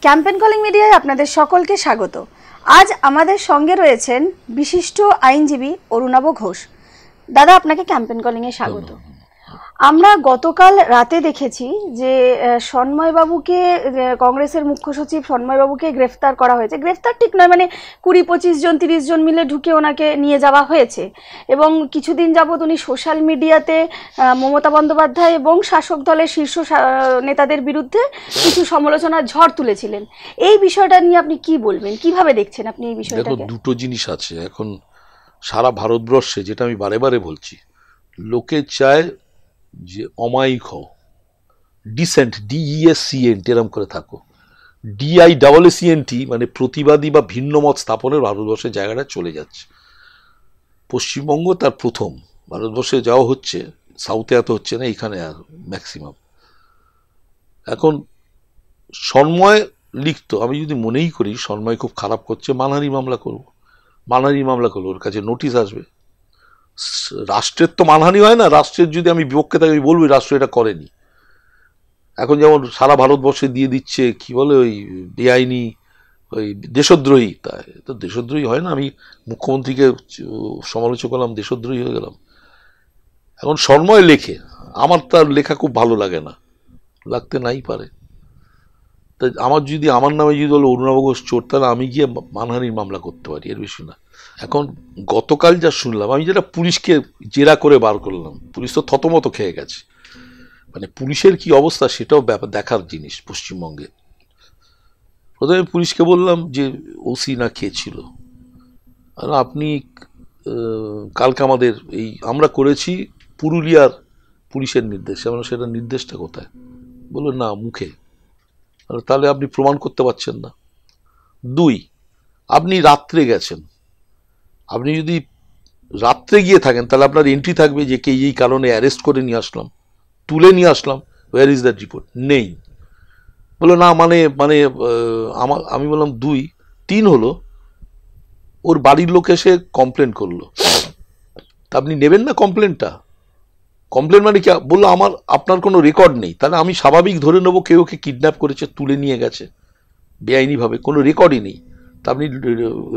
Campaign calling মিডিয়ায় আপনাদের সকলকে স্বাগত। আজ আমাদের সঙ্গে রয়েছেন বিশিষ্ট আইনজীবী অরুণাভ ঘোষ। দাদা, আপনাকে ক্যাম্পেন কলিংয়ে স্বাগত। আমরা গতকাল রাতে দেখেছি যে সন্ময়বাবুকে, কংগ্রেসের মুখ্য সচিব সন্ময়বাবুকে গ্রেফতার করা হয়েছে। গ্রেফতার ঠিক নয়, মানে 20-25 জন 30 জন মিলে ঢুকে ওনাকে নিয়ে যাওয়া হয়েছে এবং কিছুদিন যাবৎ উনি সোশ্যাল মিডিয়াতে মমতা বন্দ্যোপাধ্যায় এবং শাসক দলের শীর্ষ নেতাদের বিরুদ্ধে কিছু সমালোচনার ঝড় তুলেছিলেন। এই বিষয়টা নিয়ে আপনি কি বলবেন, কিভাবে দেখছেন আপনি এই বিষয়টাকে? দেখো, দুটো জিনিস আছে এখন সারা ভারতবর্ষে, যেটা আমি বারে বারে বলছি। লোকে চায় যে অমায়িক হও, ডিসেন্ট, DESCENT এরম করে থাকো। DISSENT মানে প্রতিবাদী বা ভিন্ন মত স্থাপনের ভারতবর্ষের জায়গাটা চলে যাচ্ছে। পশ্চিমবঙ্গ তার প্রথম, ভারতবর্ষে যাওয়া হচ্ছে, সাউথে এত হচ্ছে না, এখানে আর ম্যাক্সিমাম। এখন সন্ময় লিখতো, আমি যদি মনেই করি সন্ময় খুব খারাপ করছে, মানহানি মামলা করব। মানহানি মামলা করবো, ওর কাছে নোটিশ আসবে। রাষ্ট্রের তো মানহানি হয় না, রাষ্ট্রের যদি আমি বিপক্ষে থাকি আমি বলবো রাষ্ট্র এটা করেনি। এখন যেমন সারা ভারতবর্ষে দিয়ে দিচ্ছে কি বলে ওই বেআইনি ওই দেশদ্রোহী, তাই তো দেশদ্রোহী হয় না। আমি মুখ্যমন্ত্রীকে সমালোচনা করলাম, দেশদ্রোহী হয়ে গেলাম। এখন সন্ময় লেখে, আমার তার লেখা খুব ভালো লাগে না, লাগতে নাই পারে। তাই আমার নামে যদি বলো অরুণাভ ঘোষ চোর, তাহলে আমি গিয়ে মানহানির মামলা করতে পারি, এর বেশি না। এখন গতকাল যা শুনলাম, আমি যেটা পুলিশকে জেরা করে বার করলাম, পুলিশ তো থতমত খেয়ে গেছে। মানে পুলিশের কি অবস্থা সেটাও ব্যাপার দেখার জিনিস পশ্চিমবঙ্গে। প্রথমে পুলিশকে বললাম যে ওসি না কে ছিল, আপনি কালকে আমাদের এই আমরা করেছি পুরুলিয়ার পুলিশের নির্দেশ, আমরা সেটা নির্দেশটা কোথায়? বললো না, মুখে। তাহলে আপনি প্রমাণ করতে পারছেন না। 2, আপনি রাত্রে গেছেন। আপনি যদি রাত্রে গিয়ে থাকেন তাহলে আপনার এন্ট্রি থাকবে যে কে এই কারণে অ্যারেস্ট করে নিয়ে আসলাম, তুলে নিয়ে আসলাম, ওয়ার ইজ দ্যাট রিপোর্ট? নেই। বললো না, আমি বললাম 2। 3 হলো ওর বাড়ির লোক এসে কমপ্লেন করলো, তা আপনি নেবেন না কমপ্লেনটা? কমপ্লেন মানে কি? বললো আপনার কোনো রেকর্ড নেই। তাহলে আমি স্বাভাবিক ধরে নেবো কেউ ওকে কিডন্যাপ করেছে, তুলে নিয়ে গেছে বেআইনিভাবে, কোনো রেকর্ডই নেই। তা আপনি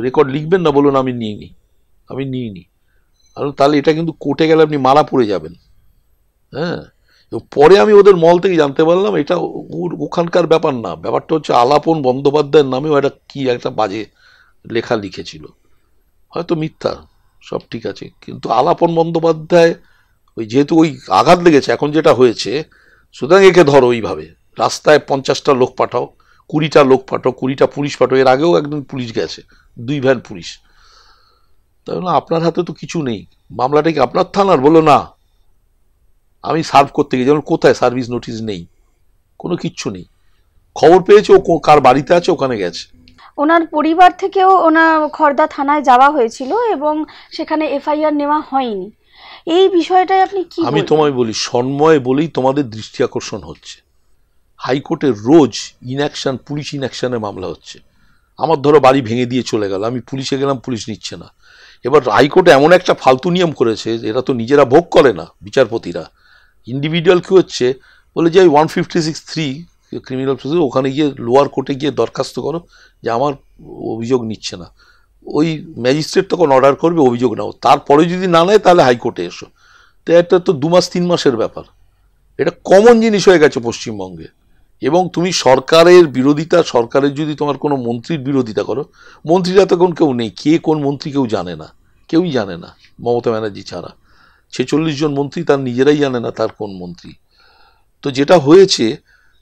রেকর্ড লিখবেন না? বলুন আমি নিইনি। আর তাহলে এটা কিন্তু কোর্টে গেলে আপনি মারা পড়ে যাবেন। হ্যাঁ, পরে আমি ওদের মল থেকে জানতে পারলাম এটা ওখানকার ব্যাপার না, ব্যাপারটা হচ্ছে আলাপন বন্দ্যোপাধ্যায়ের নামেও একটা বাজে লেখা লিখেছিল, হয়তো মিথ্যা, সব ঠিক আছে, কিন্তু আলাপন বন্দ্যোপাধ্যায় যেহেতু ওই আঘাত লেগেছে, এখন যেটা হয়েছে, সুতরাং একে ধরো ওইভাবে রাস্তায় 50টা লোক পাঠাও, 20টা লোক পাঠাও, 20টা পুলিশ পাঠাও। এর আগেও একদিন পুলিশ গেছে, 2 ভ্যান পুলিশ। তাহলে আপনার হাতে তো কিছু নেই, মামলাটা কি আপনার থানার? বলো না, আমি সার্ভ করতে গিয়ে, যেমন কোথায় সার্ভিস নোটিশ নেই, কোনো কিচ্ছু নেই। খবর পেয়েছে ও কার বাড়িতে আছে, ওখানে গেছে। ওনার পরিবার থেকেও খড়দা থানায় যাওয়া হয়েছিল এবং সেখানে FIR নেওয়া হয়নি। এই বিষয়টাই আপনি কি? আমি তোমায় বলি, সন্ময় বলেই তোমাদের দৃষ্টি আকর্ষণ হচ্ছে। হাইকোর্টে রোজ ইনঅ্যাকশন, পুলিশ ইনঅ্যাকশনে মামলা হচ্ছে। আমার ধরো বাড়ি ভেঙে দিয়ে চলে গেল, আমি পুলিশে গেলাম, পুলিশ নিচ্ছে না। এবার হাইকোর্টে এমন একটা ফালতু নিয়ম করেছে, এরা তো নিজেরা ভোগ করে না বিচারপতিরা, ইন্ডিভিজুয়াল কি হচ্ছে বলে যে 156(3) ক্রিমিনাল প্রসিডিউর, ওখানে গিয়ে লোয়ার কোর্টে গিয়ে দরখাস্ত করো যে আমার অভিযোগ নিচ্ছে না। ওই ম্যাজিস্ট্রেট তখন অর্ডার করবে অভিযোগ নাও, তারপরে যদি না নেয় তাহলে হাইকোর্টে এসো। তো এটা তো 2 মাস 3 মাসের ব্যাপার। এটা কমন জিনিস হয়ে গেছে পশ্চিমবঙ্গে। এবং তুমি সরকারের বিরোধিতা, সরকারের যদি তোমার কোনো মন্ত্রীর বিরোধিতা করো, মন্ত্রীরা তখন কেউ নেই, কে কোন মন্ত্রী কেউ জানে না, কেউই জানে না মমতা ব্যানার্জি ছাড়া। 46 জন মন্ত্রী তার নিজেরাই জানে না তার কোন মন্ত্রী। তো যেটা হয়েছে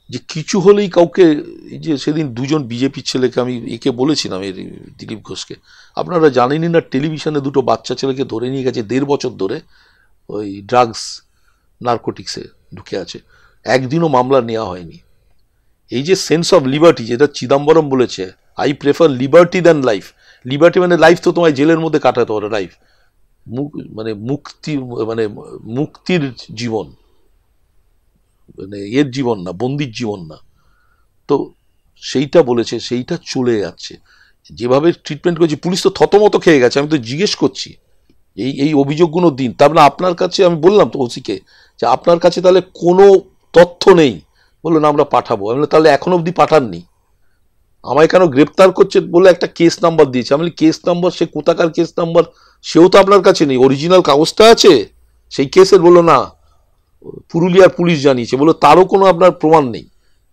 যে কিছু হলেই কাউকে, এই যে সেদিন 2 জন বিজেপির ছেলেকে আমি একে বলেছিলাম, এই দিলীপ ঘোষকে, আপনারা জানেনই না, টেলিভিশনে 2টো বাচ্চা ছেলেকে ধরে নিয়ে গেছে 1.5 বছর ধরে, ওই ড্রাগস নার্কোটিক্সে ঢুকে আছে, একদিনও মামলা নেওয়া হয়নি। এই যে সেন্স অফ লিবার্টি, যেটা চিদম্বরম বলেছে, I prefer liberty than life. Liberty মানে লাইফ তো তোমায় জেলের মধ্যে কাটাতে পারো, লাইফ মানে মুক্তির জীবন, মানে এর জীবন না, বন্দির জীবন না। তো সেইটা বলেছে, সেইটা চলে যাচ্ছে যেভাবে ট্রিটমেন্ট করেছে। পুলিশ তো থতমত খেয়ে গেছে। আমি তো জিজ্ঞেস করছি এই অভিযোগগুলো দিন, তারপরে আপনার কাছে আমি বললাম তো ওসিকে যে আপনার কাছে তাহলে কোনো তথ্য নেই? বললো না, আমরা পাঠাবো। আমি বললাম তাহলে এখনো অবধি পাঠাননি, আমায় কেন গ্রেপ্তার করছে বলে একটা কেস নাম্বার দিয়েছে। আমি কেস নাম্বার, সে কোথাকার কেস নাম্বার সেও তো আপনার কাছে নেই, অরিজিনাল কাগজটা আছে সেই কেসের। বললো না, পুরুলিয়ার পুলিশ জানিয়েছে। বললো তারও কোনো আপনার প্রমাণ নেই।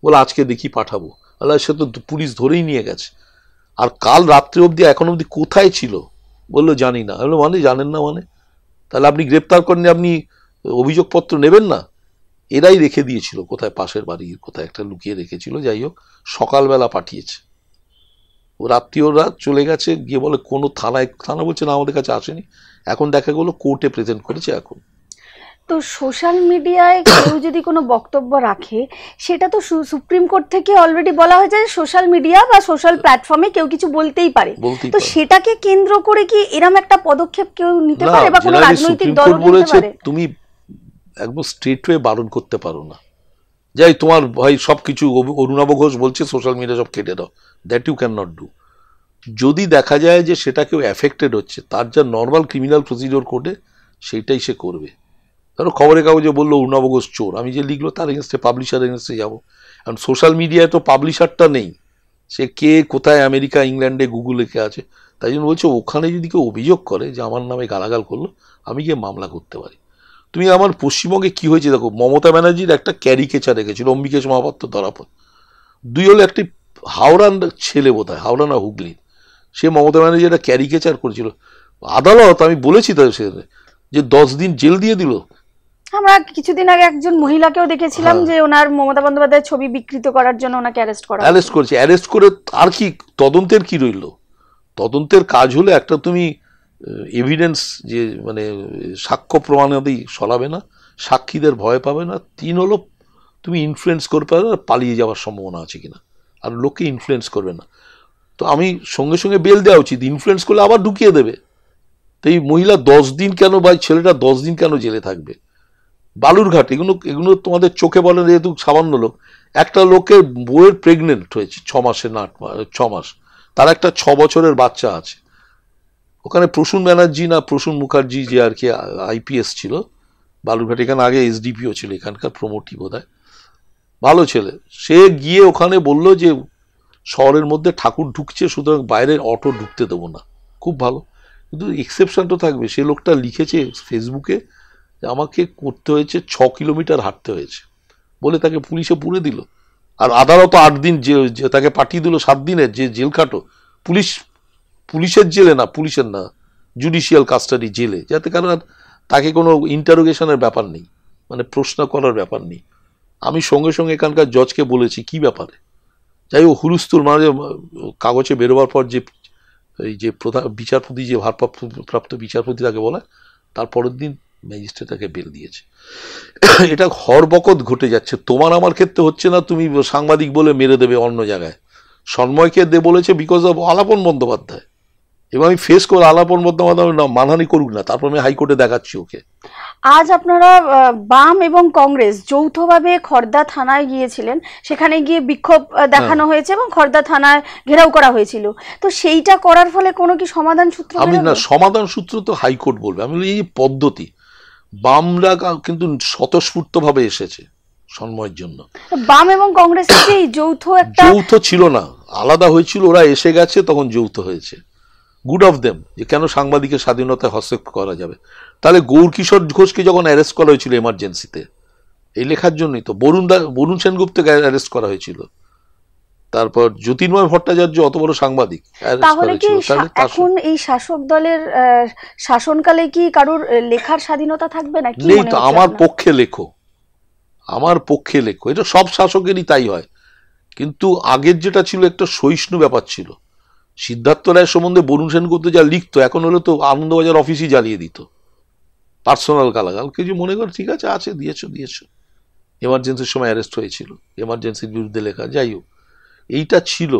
বলে আজকে দেখি পাঠাবো। আল্লাহ, সে তো পুলিশ ধরেই নিয়ে গেছে। আর কাল রাত্রে অবধি এখন অবধি কোথায় ছিল বললো জানি না। বললো মানে জানেন না মানে, তাহলে আপনি গ্রেপ্তার করেন, আপনি অভিযোগপত্র নেবেন না? এরাই রেখে দিয়েছিল কোথায়, পাশের বাড়ির কোথায় একটা লুকিয়ে রেখেছিল। যাই হোক, সকালবেলা পাঠিয়েছে। ও রাত্রি ওরা চলে গেছে, গিয়ে বলে কোনো থানা বলছে না আমাদের কাছে আসেনি। এখন দেখা গেলো কোর্টে প্রেজেন্ট করেছে। এখন তো সোশ্যাল মিডিয়ায় কেউ যদি কোনো বক্তব্য রাখে, সেটা তো সুপ্রিম কোর্ট থেকে অলরেডি বলা হয়েছে যে সোশ্যাল মিডিয়া বা সোশ্যাল প্ল্যাটফর্মে কেউ কিছু বলতেই পারে। তো সেটাকে কেন্দ্র করে কি এরকম একটা পদক্ষেপ কেউ নিতে পারে বা কোনো রাজনৈতিক দল নিতে পারে? তুমি একদম স্ট্রেট ওয়ে বারণ করতে পারো না। যাই তোমার ভাই সবকিছু অরুণাভ ঘোষ বলছে সোশ্যাল মিডিয়া সব কেটে দাও, that you can not do. যদি দেখা যায় যে সেটা কেউ এফেক্টেড হচ্ছে, তার যা নর্মাল ক্রিমিনাল প্রসিডিওর কোর্টে সেইটাই সে করবে। ধরো খবরের কাগজে বললো অরুণাভ ঘোষ চোর, আমি যে লিখলো তার এগেনস্টে, পাবলিশার এগেনস্টে যাবো। কারণ সোশ্যাল মিডিয়ায় তো পাবলিশারটা নেই, সে কে কোথায় আমেরিকা ইংল্যান্ডে গুগলে কে আছে। তাই জন্য বলছে ওখানে যদি কেউ অভিযোগ করে যে আমার নামে গালাগাল করলো, আমি গিয়ে মামলা করতে পারি। তুমি আমার পশ্চিমবঙ্গে কি হয়েছে দেখো, মমতা ব্যানার্জির একটা ক্যারিকেচার রেখেছিল, অম্বিকেশ মহাপাত্র ধরা পড়ে। দুই হলো একটি হাওড়ার ছেলে, বোধ হয় হাওড়া না হুগলি, সে মমতা ব্যানার্জি একটা ক্যারিকেচার করেছিল। আদালত, আমি বলেছি তাদের সে যে 10 দিন জেল দিয়ে দিল। আমরা কিছুদিন আগে একজন মহিলাকেও দেখেছিলাম যে ওনার মমতা বন্দ্যোপাধ্যায়ের ছবি বিকৃত করার জন্য ওনাকে অ্যারেস্ট করেছে। অ্যারেস্ট করে আর কি তদন্তের কি রইল? তদন্তের কাজ হলে একটা তুমি এভিডেন্স, যে মানে সাক্ষ্য প্রমাণাদি সরাবে না, সাক্ষীদের ভয় পাবে না। 3 হলো তুমি ইনফ্লুয়েন্স করতে পারবে, পালিয়ে যাওয়ার সম্ভাবনা আছে কিনা, আর লোককে ইনফ্লুয়েন্স করবে না। তো আমি সঙ্গে সঙ্গে বেল দেওয়া উচিত, ইনফ্লুয়েন্স করলে আবার ঢুকিয়ে দেবে। তো এই মহিলা 10 দিন কেন, বা ছেলেটা 10 দিন কেন জেলে থাকবে? বালুরঘাট, এগুলো তোমাদের চোখে বলে যেহেতু সামান্য লোক। একটা লোকের বউয়ের প্রেগনেন্ট হয়েছে 6 মাসে, না 6 মাস, তার একটা 6 বছরের বাচ্চা আছে। ওখানে প্রসূন ব্যানার্জি না প্রসূন মুখার্জি, যে আর কি আইপিএস ছিল বালুরঘাট, এখানে আগে এসডিপিও ছিল, এখানকার প্রমোটি বোধ হয়, ভালো ছেলে। সে গিয়ে ওখানে বলল যে শহরের মধ্যে ঠাকুর ঢুকছে, সুতরাং বাইরের অটো ঢুকতে দেবো না। খুব ভালো, কিন্তু এক্সেপশন তো থাকবে। সে লোকটা লিখেছে ফেসবুকে যে আমাকে করতে হয়েছে 6 কিলোমিটার হাঁটতে হয়েছে, বলে তাকে পুলিশে পুরে দিল। আর আদালত 8 দিন তাকে পাঠিয়ে দিল 7 দিনের যে জেল খাটো, পুলিশের জেলে না, পুলিশের না, জুডিশিয়াল কাস্টাডি জেলে, যাতে কারণ তাকে কোনো ইন্টারোগেশনের ব্যাপার নেই, মানে প্রশ্ন করার ব্যাপার নেই। আমি সঙ্গে সঙ্গে এখানকার জজকে বলেছি কি ব্যাপারে। যাই হোক, হুলস্থুল মানে কাগজে বেরোবার পর যে এই যে প্রধান বিচারপতি, যে ভারপ্রাপ্ত বিচারপতি তাকে বলে, তারপরের দিন ম্যাজিস্ট্রেট তাকে বেল দিয়েছে। এটা হরবকত ঘটে যাচ্ছে, তোমার আমার ক্ষেত্রে হচ্ছে না। তুমি সাংবাদিক বলে মেরে দেবে অন্য জায়গায়। সন্ময়কে বলেছে বিকজ অফ আলাপন বন্দ্যোপাধ্যায়, এবং আমি ফেস করে আলাপন বন্দ্যোপাধ্যায় না মানহানি করুক না, তারপর আমি হাইকোর্টে দেখাচ্ছি ওকে। আজ আপনারা বাম এবং কংগ্রেস যৌথভাবে খড়দা থানায় গিয়েছিলেন, সেখানে গিয়ে বিক্ষোভ দেখানো হয়েছে এবং খড়দা থানায় ঘেরাও করা হয়েছিল। তো সেইটা করার ফলে কোনো কি সমাধান সূত্র? আমি না, সমাধান সূত্র তো হাইকোর্ট বলবে। আমি এই পদ্ধতি, বামরা কিন্তু স্বতঃস্ফূর্তভাবে এসেছে সন্ময়ের জন্য। বাম এবং কংগ্রেস যৌথ ছিল না, আলাদা হয়েছিল। ওরা এসে গেছে, তখন যৌথ হয়েছে। গুড অফ দেম, যে কেন সাংবাদিকের স্বাধীনতায় হস্তক্ষেপ করা যাবে। তাহলে গৌরকিশোর ঘোষকে যখন অ্যারেস্ট করা হয়েছিল এমার্জেন্সিতে, এই লেখার জন্যই তো বরুণ সেনগুপ্তকে অ্যারেস্ট করা হয়েছিল। তারপর জ্যোতির্ময় ভট্টাচার্য অত বড় সাংবাদিক, তাহলে কি এখন এই শাসক দলের শাসনকালে কি কারোর লেখার স্বাধীনতা থাকবে না? নেই তো। আমার পক্ষে লেখো, আমার পক্ষে লেখো, এটা সব শাসকেরই তাই হয়। কিন্তু আগের যেটা ছিল একটা সহিষ্ণু ব্যাপার ছিল। সিদ্ধার্থ রায়ের সম্বন্ধে বরুণ সেনগুপ্ত যা লিখতো, এখন হলে তো আনন্দবাজার অফিসই জ্বালিয়ে দিত, পার্সোনাল গালাগাল। কিছু মনে কর ঠিক আছে, দিয়েছো। এমার্জেন্সির সময় অ্যারেস্ট হয়েছিল, এমার্জেন্সির বিরুদ্ধে লেখা। যাই হোক, এইটা ছিল।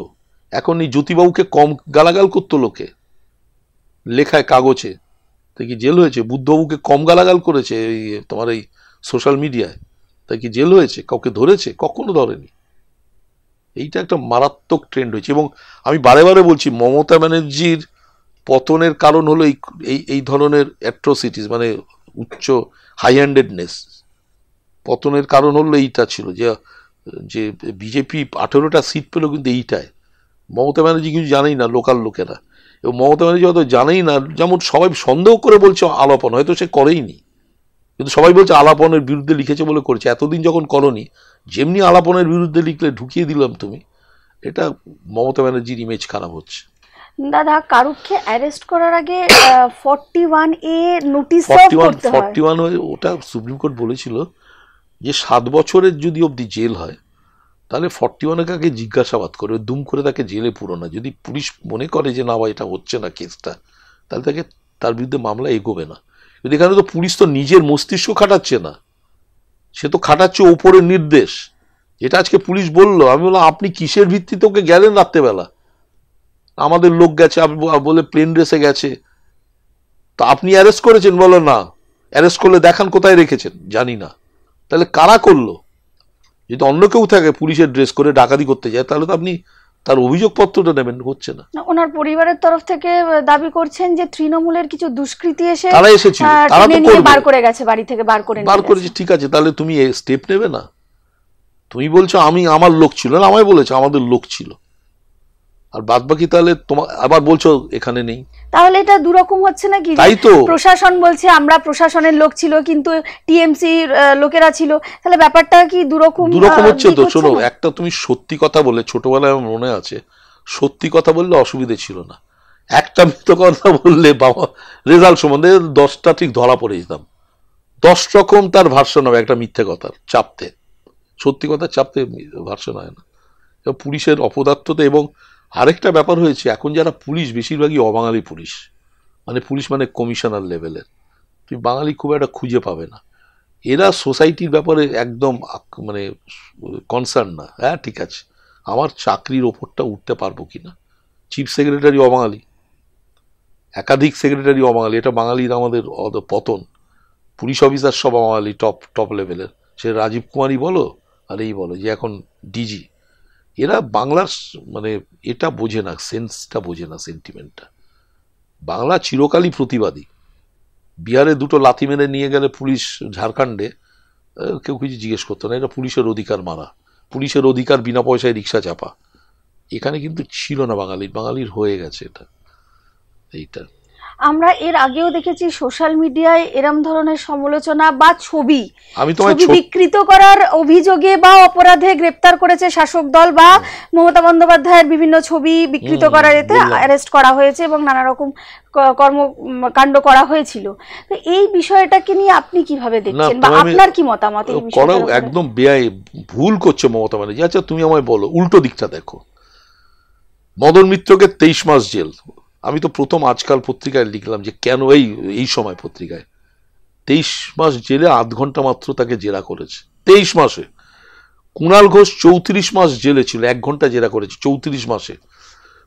এখন এই জ্যোতিবাবুকে কম গালাগাল করতো লোকে, লেখায় কাগজে, তাই কি জেল হয়েছে? বুদ্ধবাবুকে কম গালাগাল করেছে এই তোমার এই সোশ্যাল মিডিয়ায়, তাই কি জেল হয়েছে? কাউকে ধরেছে? কখনো ধরেনি। এইটা একটা মারাত্মক ট্রেন্ড হয়েছে। এবং আমি বারে বারে বলছি, মমতা ব্যানার্জির পতনের কারণ হলো এই ধরনের অ্যাট্রোসিটিস, মানে উচ্চ হাই হ্যান্ডেডনেস। পতনের কারণ হলো এইটা ছিল, যে বিজেপি 18টা সিট পেল কিন্তু এইটায়, মমতা ব্যানার্জি কিছু জানেই না, লোকাল লোকেরা। এবং মমতা ব্যানার্জি হয়তো জানেই না, যেমন সবাই সন্দেহ করে বলছে আলাপন, হয়তো সে করেইনি, কিন্তু সবাই বলছে আলাপনের বিরুদ্ধে লিখেছে বলে করেছে। এতদিন যখন করনি, যেমনি আলাপনের বিরুদ্ধে লিখলে ঢুকিয়ে দিলাম তুমি, এটা মমতা ব্যানার্জির ইমেজ খারাপ হচ্ছে। দাদা, কারুকে অ্যারেস্ট করার আগে 41A নোটিশ করতে হয়। 41 ওটা সুপ্রিম কোর্ট বলেছিল যে 7 বছরের যদি অবধি জেল হয় তাহলে 41 আগে জিজ্ঞাসাবাদ করে, দুম করে তাকে জেলে পুরো না। যদি পুলিশ মনে করে যে না ভাই এটা হচ্ছে না কেসটা, তাহলে তার বিরুদ্ধে মামলা এগোবে না। কিন্তু এখানে তো পুলিশ তো নিজের মস্তিষ্ক খাটাচ্ছে না, সে তো খাটাচ্ছে ওপরের নির্দেশ। যেটা আজকে পুলিশ বললো, আমি বললাম আপনি কিসের ভিত্তিতে ওকে গেলেন রাত্রেবেলা? আমাদের লোক গেছে বলে প্লেন রেসে গেছে, তো আপনি অ্যারেস্ট করেছেন? বলো না। অ্যারেস্ট করলে দেখান কোথায় রেখেছেন। জানি না। তাহলে কারা করলো? যদি অন্য কেউ থাকে পুলিশের ড্রেস করে ডাকাতি করতে যায়, তাহলে তো আপনি তার অভিযোগপত্রটা নেবেন, হচ্ছে না। ওনার পরিবারের তরফ থেকে দাবি করছেন যে তৃণমূলের কিছু দুষ্কৃতী এসে তারা এসেছিল, তারা তো করবে। বার করে গেছে, বাড়ি থেকে বার করেছে, ঠিক আছে, তাহলে তুমি স্টেপ নেবে না? তুমি বলছো আমার লোক ছিল না, আমায় বলেছো আমাদের লোক ছিল, আর বাদ বাকি তাহলে তোমার আবার বলছো এখানে নেই। তাহলে এটা দুরকম হচ্ছে নাকি? তাই তো প্রশাসন বলছে আমরা প্রশাসনের লোক ছিল, কিন্তু টিএমসি লোকেরা ছিল, তাহলে ব্যাপারটা কি দুরকম হচ্ছে তো। শোনো, একটা তুমি সত্যি কথা বলে, ছোটবেলায় আমার মনে আছে, সত্যি কথা বললে অসুবিধে ছিল না। একটা মিথ্যে কথা বললে বাবা রেজাল্ট সম্বন্ধে 10টা ঠিক ধরা পড়ে যেতাম। 10 রকম তার ভার্সন হবে একটা মিথ্যে কথার চাপতে, সত্যি কথা চাপতে ভার্সন হয় না। পুলিশের অপদার্থতা। এবং আরেকটা ব্যাপার হয়েছে, এখন যারা পুলিশ বেশিরভাগই অবাঙালি পুলিশ, মানে পুলিশ মানে কমিশনার লেভেলের, তুমি বাঙালি খুব একটা খুঁজে পাবে না। এরা সোসাইটির ব্যাপারে একদম মানে কনসার্ন না। হ্যাঁ ঠিক আছে, আমার চাকরির ওপরটা উঠতে পারবো কিনা। চিফ সেক্রেটারি অবাঙালি, একাধিক সেক্রেটারি অবাঙালি, এটা বাঙালির আমাদের পতন। পুলিশ অফিসার সব বাঙালি, টপ লেভেলের, সে রাজীব কুমারই বলো আর এই বলো যে এখন ডিজি, এরা বাংলার মানে এটা বোঝে না, সেন্সটা বোঝে না, সেন্টিমেন্টটা। বাংলা চিরকালই প্রতিবাদী। বিহারে 2টো লাথি মেরে নিয়ে গেলে পুলিশ ঝাড়খণ্ডে, কেউ কিছু জিজ্ঞেস করতো না, এটা পুলিশের অধিকার মারা, পুলিশের অধিকার বিনা পয়সায় রিক্সা চাপা। এখানে কিন্তু ছিল না, বাঙালির হয়ে গেছে এটা। এইটা আমরা এর আগেও দেখেছি সোশ্যাল মিডিয়ায় এরম ধরনের সমালোচনা বা ছবি বিকৃত করার অভিযোগে বা অপরাধে গ্রেপ্তার করেছে শাসক দল, বা মমতা বন্দ্যোপাধ্যায়ের বিভিন্ন ছবি বিকৃত করার এতে অ্যারেস্ট করা হয়েছে এবং নানা রকম কর্মকাণ্ড করা হয়েছিল। তো এই বিষয়টাকে নিয়ে আপনি কিভাবে দেখছেন, বা আপনার কি মতামত এই বিষয়ে? একদম বেআই, ভুল করছে মমতা ব্যানার্জি। আচ্ছা তুমি আমায় বলো, উল্টো দিকটা দেখো। মদন মিত্রকে 23 মাস জেল। আমি তো প্রথম আজকাল পত্রিকায় লিখলাম যে কেন এই সময় পত্রিকায় 23 মাস জেলে 8 ঘন্টা মাত্র তাকে জেরা করেছে 23 মাসে। কুণাল ঘোষ 34 মাস জেলে ছিল, 1 ঘন্টা জেরা করেছে 34 মাসে।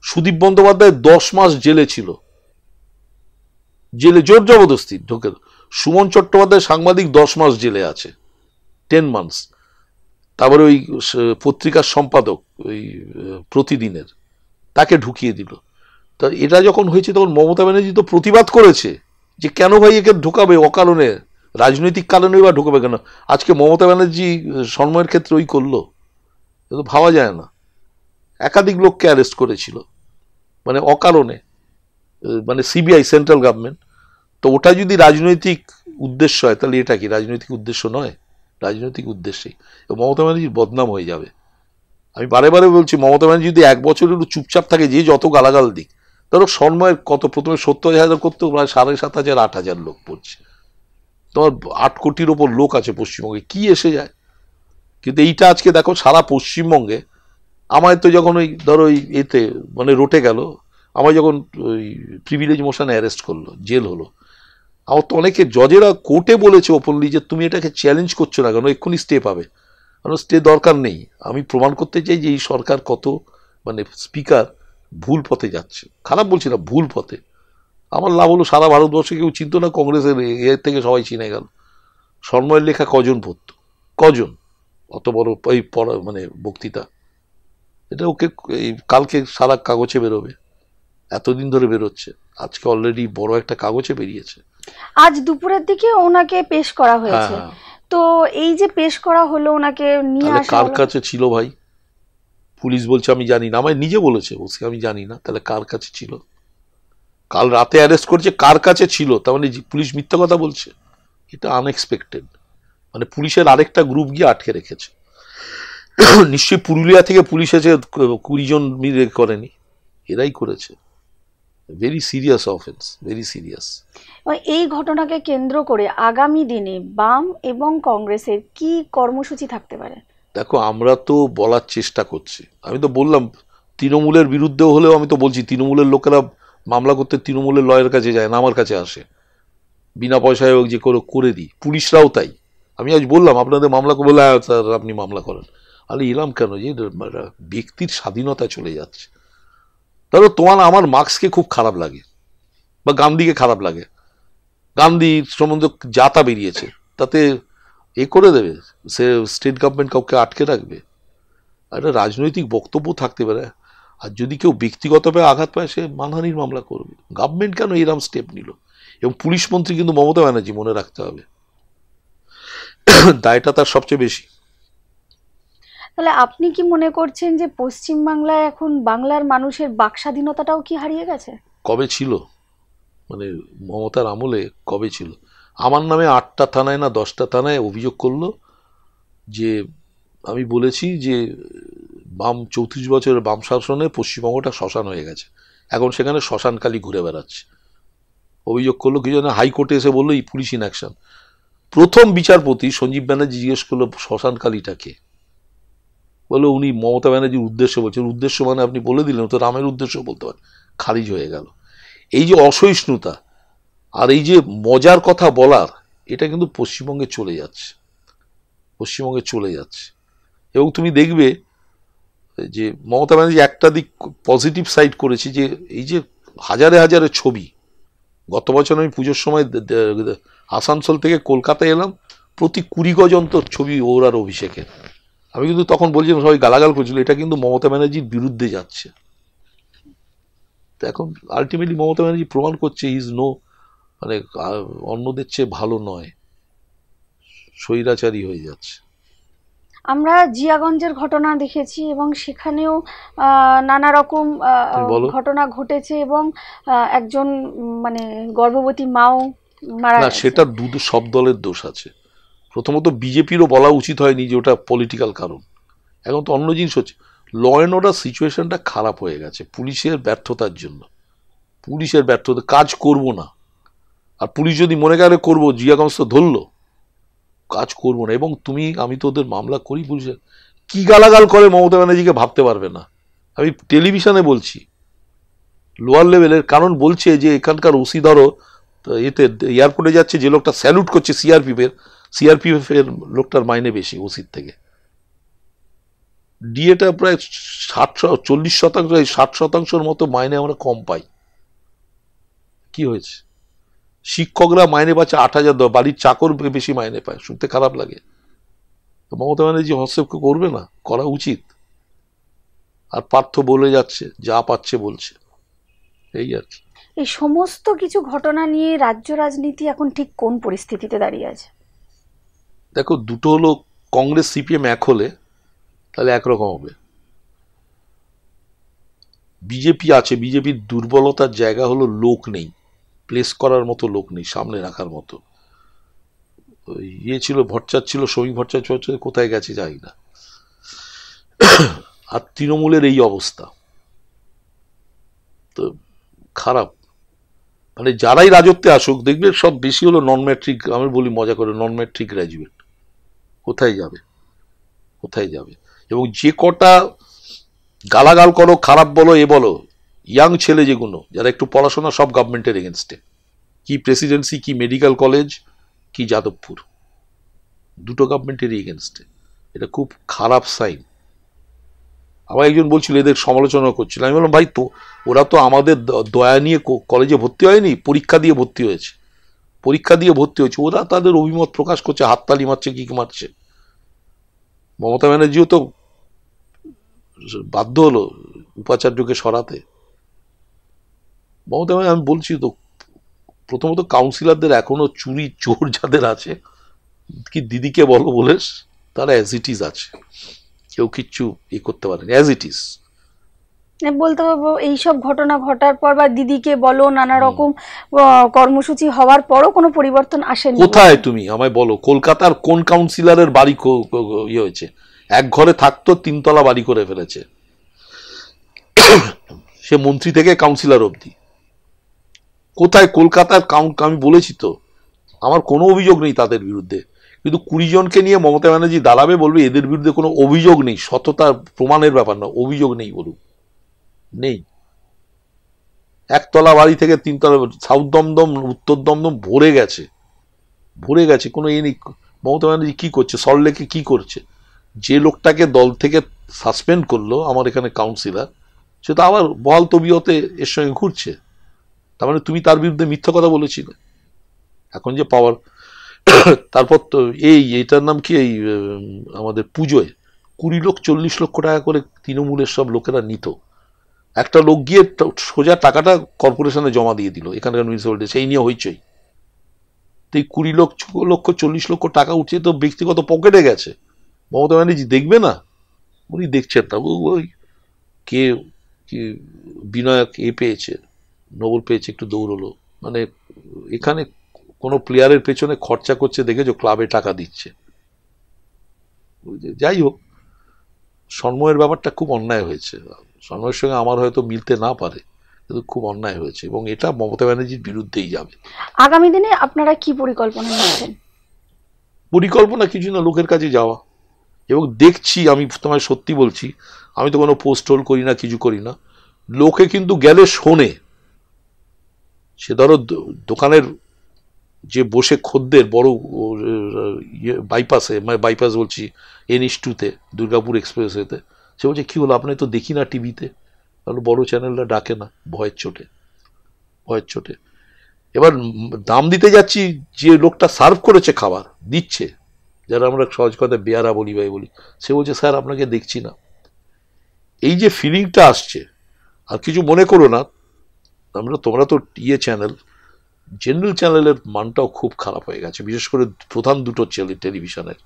সুদীপ বন্দ্যোপাধ্যায় 10 মাস জেলে ছিল, জেলে জোর জবরদস্তি ঢোকে। সুমন চট্টোপাধ্যায় সাংবাদিক 10 মাস জেলে আছে, 10 মান্থস। তারপরে ওই পত্রিকার সম্পাদক ওই প্রতিদিনের, তাকে ঢুকিয়ে দিল। তা এটা যখন হয়েছে তখন মমতা ব্যানার্জি তো প্রতিবাদ করেছে যে কেন ভাই একে ঢোকাবে অকারণে, রাজনৈতিক কারণে বা ঢোকাবে কেন। আজকে মমতা ব্যানার্জি সন্ময়ের ক্ষেত্রে ওই করলো, তো ভাবা যায় না। একাধিক লোককে অ্যারেস্ট করেছিল মানে অকারণে, মানে সিবিআই, সেন্ট্রাল গভর্নমেন্ট। তো ওটা যদি রাজনৈতিক উদ্দেশ্য হয়, তাহলে এটা কি রাজনৈতিক উদ্দেশ্য নয়? রাজনৈতিক উদ্দেশ্যেই মমতা ব্যানার্জির বদনাম হয়ে যাবে। আমি বারে বারে বলছি, মমতা ব্যানার্জি যদি 1 বছর একটু চুপচাপ থাকে, যে যত গালাগাল দিক, ধরো সন্ময়ের কত প্রথমে 70,000 করতো, প্রায় 7,500 8,000 লোক পড়ছে। তোমার 8 কোটির ওপর লোক আছে পশ্চিমবঙ্গে, কি এসে যায়? কিন্তু এইটা আজকে দেখো সারা পশ্চিমবঙ্গে। আমায় তো যখন ওই ধরো ওই এতে মানে রোটে গেল, আমায় যখন ওই প্রিভিলেজ মোশনে অ্যারেস্ট করলো, জেল হলো, আমার তো অনেকে জজেরা কোর্টে বলেছে ওপেনলি যে তুমি এটাকে চ্যালেঞ্জ করছো না কেন, এক্ষুনি স্টে পাবে। কারণ স্টে দরকার নেই। আমি প্রমাণ করতে চাই যে এই সরকার কত মানে স্পিকার ভুল পথে যাচ্ছে। খারাপ বলছি না, ভুল পথে। আমার লাভ হলো সারা ভারতবর্ষে কেউ চিনত না, কংগ্রেসের এর থেকে সবাই চিনে গেল। সন্ময়ের লেখা কজন পড়ত, কজন? অত বড় এই পড়া মানে বক্তৃতা, এটা ওকে এই কালকে সারা কাগজে বেরোবে, এতদিন ধরে বেরোচ্ছে, আজকে অলরেডি বড় একটা কাগজে বেরিয়েছে। আজ দুপুরের দিকে ওনাকে পেশ করা হয়েছে। তো এই যে পেশ করা হলো, ওনাকে নিয়ে আসা, কার কাছে ছিল ভাই? পুলিশ বলছে আমি জানি না, আমায় নিজে বলেছে ওসি আমি জানি না। তাহলে কার কাছে ছিল? কাল রাতে অ্যারেস্ট করছে, কার কাছে ছিল? তার মানে পুলিশ মিথ্যা কথা বলছে। এটা আনএক্সপেক্টেড। মানে পুলিশের আরেকটা গ্রুপ গিয়ে আটকে রেখেছে। নিশ্চয়ই পুরুলিয়া থেকে পুলিশ এসে 20 জন মিলে করেনি, এরাই করেছে। Very serious offence, very serious. এই ঘটনাকে কেন্দ্র করে আগামী দিনে বাম এবং কংগ্রেসের কি কর্মসূচি থাকতে পারে? দেখো, আমরা তো বলার চেষ্টা করছি। আমি তো বললাম তৃণমূলের বিরুদ্ধে হলেও আমি তো বলছি তৃণমূলের লোকেরা মামলা করতে তৃণমূলের লয়ের কাছে যায় না, আমার কাছে আসে। বিনা পয়সায় হোক যে করে দিই। পুলিশরাও তাই। আমি আজ বললাম আপনাদের মামলা করে, বলে স্যার আপনি মামলা করেন। আরে এলাম কেন, যে ব্যক্তির স্বাধীনতা চলে যাচ্ছে। ধরো তোমার আমার মার্কসকে খুব খারাপ লাগে বা গান্ধীকে খারাপ লাগে, গান্ধীর সম্বন্ধে যা তা বেরিয়েছে, তাতে করে দেবে সে স্টেট গভর্নমেন্ট কাউকে আটকে রাখবে? একটা রাজনৈতিক বক্তব্য থাকতে পারে। আর যদি কেউ ব্যক্তিগতভাবে আঘাত পায় সে মানহানির মামলা করবে। গভর্নমেন্ট কেন এরম স্টেপ নিল? এবং পুলিশ মন্ত্রী কিন্তু মমতা ব্যানার্জি, মনে রাখতে হবে। দায়টা তার সবচেয়ে বেশি। তাহলে আপনি কি মনে করছেন যে পশ্চিমবাংলায় এখন বাংলার মানুষের বাক স্বাধীনতাটাও কি হারিয়ে গেছে? কবে ছিল? মানে মমতার আমলে কবে ছিল? আমার নামে 8টা থানায় না 10টা থানায় অভিযোগ করলো যে আমি বলেছি যে বাম 34 বছরের বাম শাসনে পশ্চিমবঙ্গটা শ্মশান হয়ে গেছে, এখন সেখানে শ্মশানকালী ঘুরে বেড়াচ্ছে। অভিযোগ করলো কি জন্য, হাইকোর্টে এসে বললো এই পুলিশ ইনঅ্যাকশন। প্রথম বিচারপতি সঞ্জীব ব্যানার্জি জিজ্ঞেস করলো শ্মশানকালীটাকে, বলে উনি মমতা ব্যানার্জির উদ্দেশ্য বলছেন। উদ্দেশ্য মানে আপনি বলে দিলেন, তো রামের উদ্দেশ্য বলতে পারেন। খারিজ হয়ে গেল। এই যে অসহিষ্ণুতা আর এই যে মজার কথা বলার, এটা কিন্তু পশ্চিমবঙ্গে চলে যাচ্ছে, পশ্চিমবঙ্গে চলে যাচ্ছে। এবং তুমি দেখবে যে মমতা ব্যানার্জি একটা দিক পজিটিভ সাইড করেছে, যে এই যে হাজারে হাজারে ছবি। গত বছর আমি পুজোর সময় আসানসোল থেকে কলকাতায় এলাম, প্রতি 20 গজ অন্তর ছবি ওর আর অভিষেকের। আমি কিন্তু তখন বলছিলাম, সবাই গালাগাল করছিল, এটা কিন্তু মমতা ব্যানার্জির বিরুদ্ধে যাচ্ছে। তো এখন আলটিমেটলি মমতা ব্যানার্জি প্রমাণ করছে ইজ নো, মানে অন্যদের চেয়ে ভালো নয়, স্বৈরাচারী হয়ে যাচ্ছে। আমরা জিয়াগঞ্জের ঘটনা দেখেছি এবং সেখানেও নানা রকম ঘটনা ঘটেছে এবং একজন মানে গর্ভবতী মাও মারা গেছে। সেটা সব দলের দোষ আছে। প্রথমত বিজেপিরও বলা উচিত হয়নি যে ওটা পলিটিক্যাল কারণ। এখন তো অন্য জিনিস হচ্ছে, ল অ্যান্ড অর্ডার সিচুয়েশনটা খারাপ হয়ে গেছে পুলিশের ব্যর্থতার জন্য। পুলিশের ব্যর্থতা, কাজ করব না। আর পুলিশ যদি মনে করে করবো, জিয়াগঞ্জ তো ধরলো, কাজ করবো না। এবং আমি তো ওদের মামলা করি, পুলিশের কি গালাগাল করে মমতা ব্যানার্জিকে ভাবতে পারবে না। আমি টেলিভিশনে বলছি, লোয়ার লেভেলের। কারণ বলছে যে এখানকার ওসি ধরো এতে এয়ারপোর্টে যাচ্ছে, যে লোকটা স্যালুট করছে সিআরপিএফ এর লোকটার মাইনে বেশি ওসির থেকে। ডিএটা প্রায় 40%, 60% মতো মাইনে আমরা কম পাই। কি হয়েছে? শিক্ষকরা মাইনে পাচ্ছে 8,000, বাড়ির চাকর বেশি মাইনে পায়। শুনতে খারাপ লাগে। মমতা ব্যানার্জি হস্তক্ষেপ করবে না? করা উচিত। আর পার্থ বলে যাচ্ছে, যা পাচ্ছে বলছে, এই আর কি। এই সমস্ত কিছু ঘটনা নিয়ে রাজ্য রাজনীতি এখন ঠিক কোন পরিস্থিতিতে দাঁড়িয়ে আছে? দেখো, দুটো হলো, কংগ্রেস সিপিএম এক হলে তাহলে একরকম হবে। বিজেপি আছে, বিজেপির দুর্বলতার জায়গা হলো লোক নেই, প্লেস করার মতো লোক নেই, সামনে রাখার মতো। ছিল ভট্টাচার্য, ছিল শ্রমিক ভট্টাচার্য, কোথায় গেছে জানি না। আর তৃণমূলের এই অবস্থা তো খারাপ। মানে যারাই রাজত্বে আসুক, দেখবে সব বেশি হলো নন ম্যাট্রিক। আমি বলি মজা করে, নন ম্যাট্রিক গ্র্যাজুয়েট। কোথায় যাবে? কোথায় যাবে? এবং যে কটা গালাগাল করো, খারাপ বলো, বলো, ইয়াং ছেলে যেগুলো, যারা একটু পড়াশোনা, সব গভর্নমেন্টের এগেনস্টে। কি প্রেসিডেন্সি, কি মেডিকেল কলেজ, কি যাদবপুর, দুটো গভর্নমেন্টেরই এগেনস্টে। এটা খুব খারাপ সাইন। আমার একজন বলছিল এদের সমালোচনা করছিল, আমি বললাম ভাই, তো ওরা তো আমাদের দয়া নিয়ে কলেজে ভর্তি হয়নি, পরীক্ষা দিয়ে ভর্তি হয়েছে। পরীক্ষা দিয়ে ভর্তি হয়েছে, ওরা তাদের অভিমত প্রকাশ করছে, হাততালি মারছে, কি মারছে। মমতা ব্যানার্জিও তো বাধ্য হলো উপাচার্যকে সরাতে। মমতা ব্যানার্জি, আমি বলছি তো, প্রথমত কাউন্সিলরদের এখনো চুরি চোর যাদের আছে, কি দিদিকে বলো বলে, তারা অ্যাজ ইট ইজ আছে। কেউ কিচ্ছু করতে পারেনি, অ্যাজ ইট ইজ। বলতে পারবো এইসব ঘটনা ঘটার পর বা দিদিকে বলো নানা রকম কর্মসূচি হওয়ার পরও কোনো পরিবর্তন আসেনি। কোথায় তুমি আমায় বলো, কলকাতার কোন কাউন্সিলরের বাড়ি হয়েছে? এক ঘরে থাকতো, 3 তলা বাড়ি করে ফেলেছে, সে মন্ত্রী থেকে কাউন্সিলর অবধি। কোথায় কলকাতার আমি বলেছি তো, আমার কোনো অভিযোগ নেই তাদের বিরুদ্ধে, কিন্তু 20 জনকে নিয়ে মমতা ব্যানার্জি দাঁড়াবে, বলবে এদের বিরুদ্ধে কোনো অভিযোগ নেই, সততার প্রমাণের ব্যাপার না, অভিযোগ নেই বলুন, নেই। একতলা বাড়ি থেকে 3 তলা, সাউথ দমদম উত্তর দমদম ভরে গেছে, ভরে গেছে, কোনো নেই। মমতা ব্যানার্জি কি করছে, সল্টলেকে কি করছে? যে লোকটাকে দল থেকে সাসপেন্ড করলো আমার এখানে কাউন্সিলর, সে তো আবার বহাল তবিয়তে এর সঙ্গে ঘুরছে। তার মানে তুমি তার বিরুদ্ধে মিথ্যা কথা বলেছিলে। এখন যে পাওয়ার, তারপর তো এইটার নাম কি, আমাদের পুজোয় 20 লোক 40 লক্ষ টাকা করে তৃণমূলের সব লোকেরা নিত। একটা লোক গিয়ে সোজা টাকাটা কর্পোরেশনে জমা দিয়ে দিল, এখানকার মিউনিসিপ্যালিটি, সেই নিয়ে হইচই। তো এই 20 লক্ষ 40 লক্ষ টাকা উঠছে তো ব্যক্তিগত পকেটে গেছে, মমতা ব্যানার্জি দেখবে না? উনি দেখছেন না। ওই কে কি বিনায়ক পেয়েছে, নোবেল পেয়েছে, একটু দৌড়লো, মানে এখানে কোনো প্লেয়ারের পেছনে খরচা করছে দেখেছো, ক্লাবে টাকা দিচ্ছে। যাই হোক, সন্ময়ের ব্যাপারটা খুব অন্যায় হয়েছে, সন্ময়ের সঙ্গে আমার হয়তো মিলতে না পারে, কিন্তু খুব অন্যায় হয়েছে, এবং এটা মমতা ব্যানার্জির বিরুদ্ধেই যাবে। আগামী দিনে আপনারা কি পরিকল্পনা নিয়েছেন? পরিকল্পনা কিছু না, লোকের কাছে যাওয়া, এবং দেখছি, আমি তোমায় সত্যি বলছি, আমি তো কোনো পোস্ট হোল করি না, কিছু করি না, লোকে কিন্তু গেলে শোনে। সে ধরো দোকানের যে বসে খদ্দের বড় বাইপাসে, মানে বাইপাস বলছি N/2-তে, দুর্গাপুর এক্সপ্রেসওয়েতে, সে বলছে কি হলো, আপনি তো দেখি না টিভিতে। তাহলে বড় চ্যানেলটা ডাকে না, ভয়ের চোটে, ভয়ের চোটে। এবার দাম দিতে যাচ্ছি, যে লোকটা সার্ভ করেছে খাবার দিচ্ছে, যারা আমরা সহজ কথা বেয়ারা বলি ভাই বলি, সে বলছে স্যার আপনাকে দেখছি না। এই যে ফিলিংটা আসছে, আর কিছু মনে করো না, তোমরা তো চ্যানেল, জেনারেল চ্যানেলের মানটাও খুব খারাপ হয়ে গেছে, বিশেষ করে প্রধান দুটো টেলিভিশনের।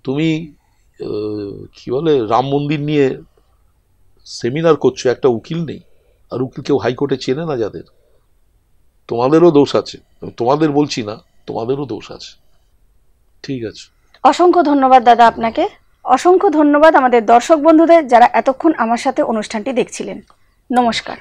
তুমি কি বলে, রাম মন্দির নিয়ে সেমিনার করছো, একটা উকিল নেই, আর উকিল কেউ হাইকোর্টে চেনে না যাদের, তোমাদেরও দোষ আছে, তোমাদের বলছি না, তোমাদেরও দোষ আছে। ঠিক আছে, অসংখ্য ধন্যবাদ দাদা আপনাকে, অসংখ্য ধন্যবাদ আমাদের দর্শক বন্ধুদের যারা এতক্ষণ আমার সাথে অনুষ্ঠানটি দেখছিলেন। নমস্কার।